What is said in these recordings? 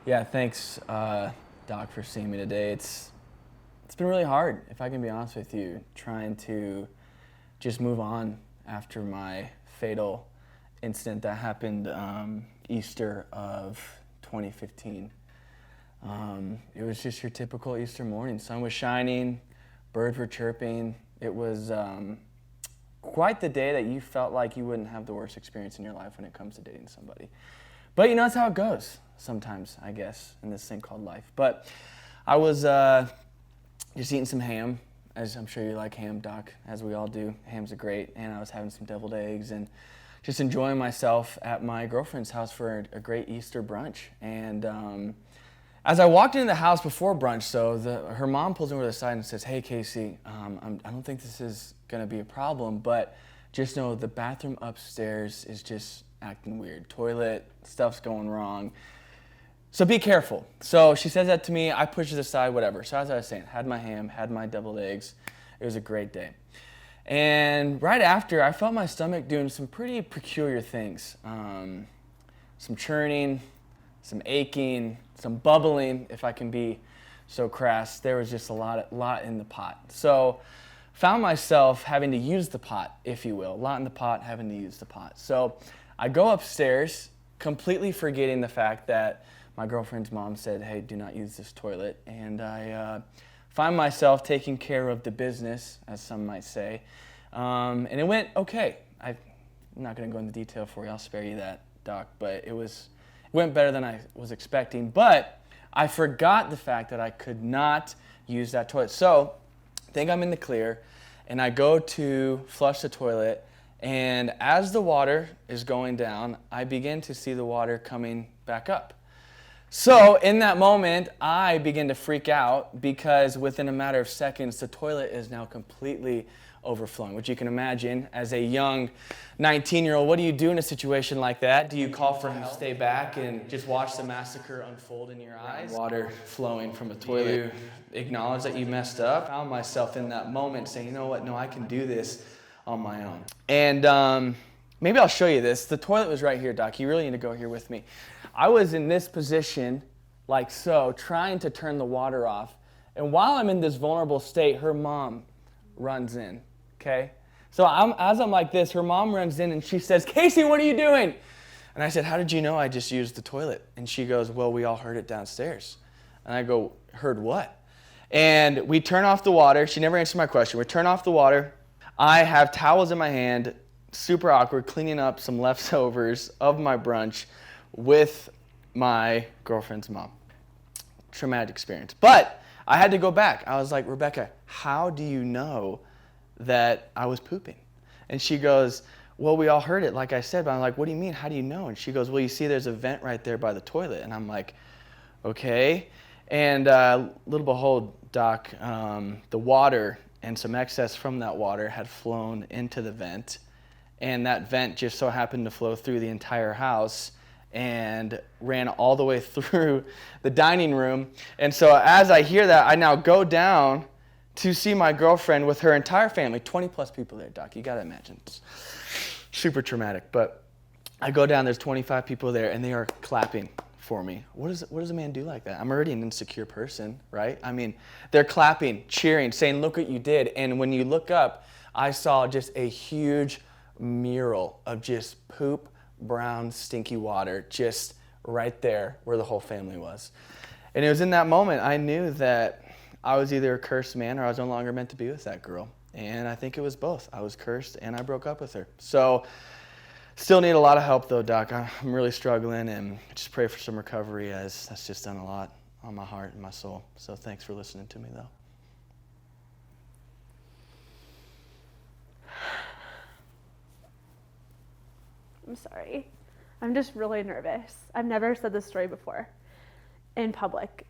Yeah, thanks, Doc, for seeing me today. It's been really hard, if I can be honest with you, trying to just move on after my fatal incident that happened Easter of 2015. It was just your typical Easter morning. Sun was shining, birds were chirping. It was quite the day that you felt like you wouldn't have the worst experience in your life when it comes to dating somebody. But that's how it goes sometimes, I guess, in this thing called life. But I was just eating some ham, as I'm sure you like ham, Doc, as we all do. Ham's are great, and I was having some deviled eggs and just enjoying myself at my girlfriend's house for a great Easter brunch. And as I walked into the house before brunch, her mom pulls me over to the side and says, "Hey, Casey, I don't think this is going to be a problem, but just know the bathroom upstairs is just acting weird. Toilet, stuff's going wrong. So be careful." So she says that to me. I push it aside, whatever. So as I was saying, had my ham, had my deviled eggs. It was a great day. And right after, I felt my stomach doing some pretty peculiar things. Some churning, some aching, some bubbling, if I can be so crass. There was just a lot in the pot. So found myself having to use the pot, if you will. A lot in the pot, having to use the pot. So I go upstairs, completely forgetting the fact that my girlfriend's mom said, "Hey, do not use this toilet." And I find myself taking care of the business, as some might say. And it went okay. I'm not going to go into detail for you. I'll spare you that, Doc. But it went better than I was expecting. But I forgot the fact that I could not use that toilet. So I think I'm in the clear, and I go to flush the toilet. And as the water is going down, I begin to see the water coming back up. So in that moment, I begin to freak out because within a matter of seconds, the toilet is now completely overflowing, which you can imagine as a young 19-year-old. What do you do in a situation like that? Do you call for help, stay back, and just watch the massacre unfold in your eyes? Water flowing from a toilet. Do you acknowledge that you messed up? I found myself in that moment saying, "You know what? No, I can do this on my own." And maybe I'll show you this. The toilet was right here, Doc. You really need to go here with me. I was in this position, like so, trying to turn the water off. And while I'm in this vulnerable state, her mom runs in, okay? So as I'm like this, her mom runs in and she says, "Casey, what are you doing?" And I said, "How did you know I just used the toilet?" And she goes, "Well, we all heard it downstairs." And I go, "Heard what?" And we turn off the water. She never answered my question. We turn off the water. I have towels in my hand, super awkward, cleaning up some leftovers of my brunch with my girlfriend's mom. Traumatic experience. But I had to go back. I was like, "Rebecca, how do you know that I was pooping?" And she goes, "Well, we all heard it, like I said." But I'm like, "What do you mean? How do you know?" And she goes, "Well, you see there's a vent right there by the toilet." And I'm like, "Okay." And little behold, Doc, the water and some excess from that water had flown into the vent. And that vent just so happened to flow through the entire house and ran all the way through the dining room. And so as I hear that, I now go down to see my girlfriend with her entire family, 20 plus people there, Doc. You got to imagine. It's super traumatic. But I go down, there's 25 people there, and they are clapping for me. What does a man do like that? I'm already an insecure person, right? I mean, they're clapping, cheering, saying, "Look what you did." And when you look up, I saw just a huge mural of just poop, brown, stinky water just right there where the whole family was. And it was in that moment I knew that I was either a cursed man or I was no longer meant to be with that girl. And I think it was both. I was cursed and I broke up with her. So still need a lot of help though, Doc. I'm really struggling, and just pray for some recovery, as that's just done a lot on my heart and my soul. So thanks for listening to me though. I'm sorry. I'm just really nervous. I've never said this story before in public.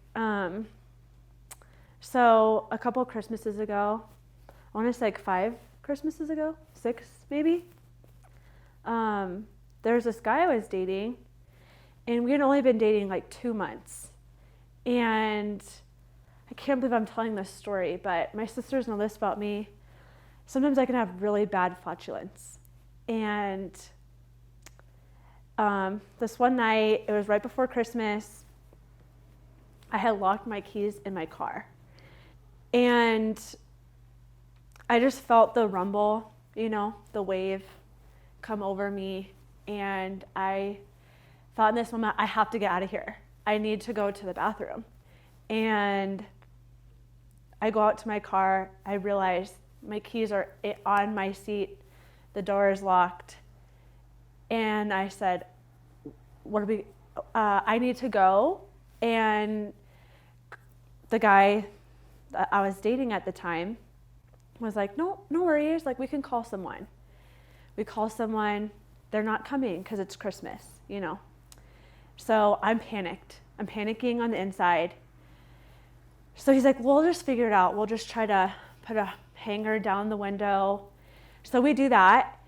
So a couple Christmases ago, I want to say like 5 Christmases ago, 6 maybe, there's this guy I was dating, and we had only been dating like 2 months. And I can't believe I'm telling this story, but my sisters know this about me. Sometimes I can have really bad flatulence. And this one night, it was right before Christmas, I had locked my keys in my car. And I just felt the rumble, the wave come over me. And I thought in this moment, I have to get out of here. I need to go to the bathroom. And I go out to my car. I realize my keys are on my seat. The door is locked. And I said, I need to go. And the guy that I was dating at the time was like, no worries. Like, we can call someone. We call someone. They're not coming because it's Christmas, So I'm panicked. I'm panicking on the inside. So he's like, we'll just figure it out. We'll just try to put a hanger down the window. So we do that.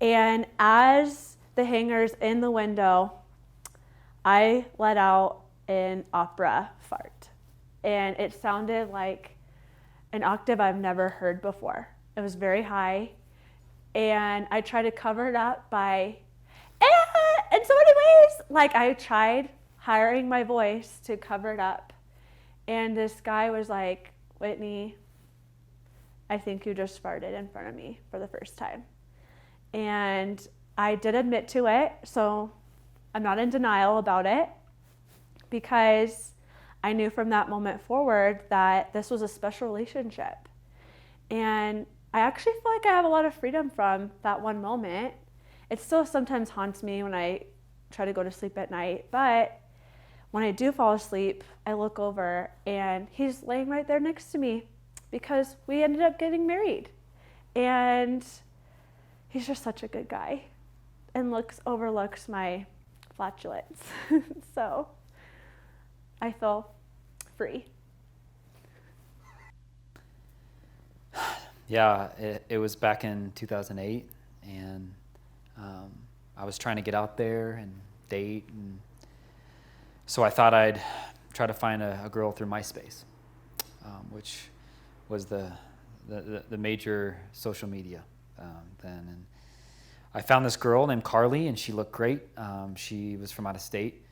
And as the hanger's in the window, I let out an opera fart. And it sounded like an octave I've never heard before. It was very high. And I tried to cover it up by, and so anyways, I tried hiring my voice to cover it up. And this guy was like, Whitney, I think you just farted in front of me for the first time. And I did admit to it, so I'm not in denial about it, because I knew from that moment forward that this was a special relationship. And I actually feel like I have a lot of freedom from that one moment. It still sometimes haunts me when I try to go to sleep at night, but when I do fall asleep, I look over and he's laying right there next to me because we ended up getting married. And he's just such a good guy and overlooks my flatulence. So I feel free. Yeah, it was back in 2008, and I was trying to get out there and date, and so I thought I'd try to find a girl through MySpace, which was the major social media then. And I found this girl named Carly, and she looked great. She was from out of state.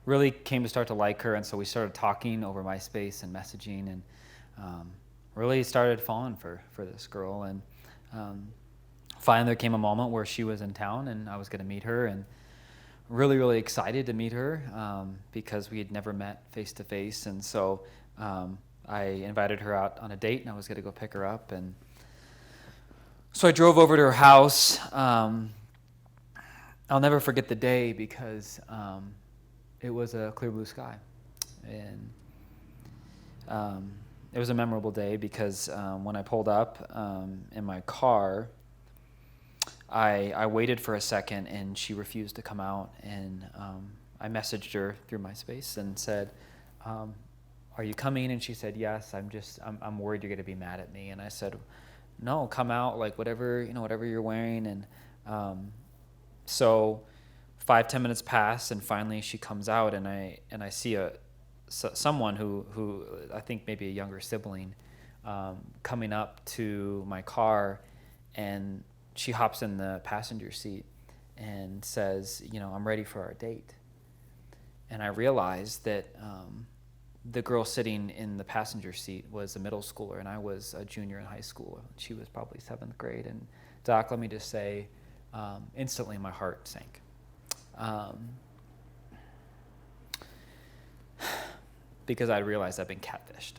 Really came to start to like her, and so we started talking over MySpace and messaging, and really started falling for this girl. And finally there came a moment where she was in town and I was going to meet her, and really, really excited to meet her because we had never met face to face. And so I invited her out on a date, and I was going to go pick her up. And so I drove over to her house. I'll never forget the day because it was a clear blue sky. And it was a memorable day because when I pulled up in my car, I waited for a second, and she refused to come out. And I messaged her through MySpace and said, "Are you coming?" And she said, "Yes. I'm worried you're going to be mad at me." And I said, "No, come out, like whatever you're wearing." And so 5-10 minutes pass, and finally she comes out, and I see someone who I think maybe a younger sibling coming up to my car, and she hops in the passenger seat and says, "I'm ready for our date." And I realized that the girl sitting in the passenger seat was a middle schooler, and I was a junior in high school. She was probably 7th grade. And Doc, let me just say, instantly my heart sank. Because I realized I'd been catfished.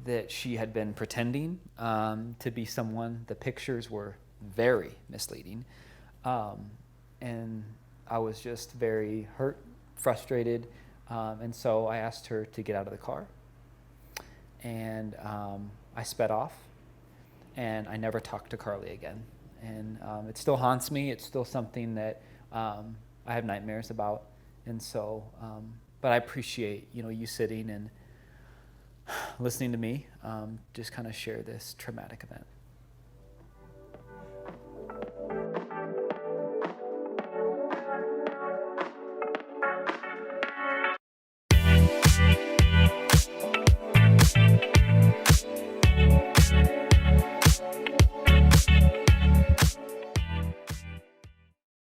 That she had been pretending to be someone. The pictures were very misleading. And I was just very hurt, frustrated. And so I asked her to get out of the car. And I sped off. And I never talked to Carly again. And it still haunts me. It's still something that I have nightmares about. And so, but I appreciate, you sitting and listening to me just kind of share this traumatic event.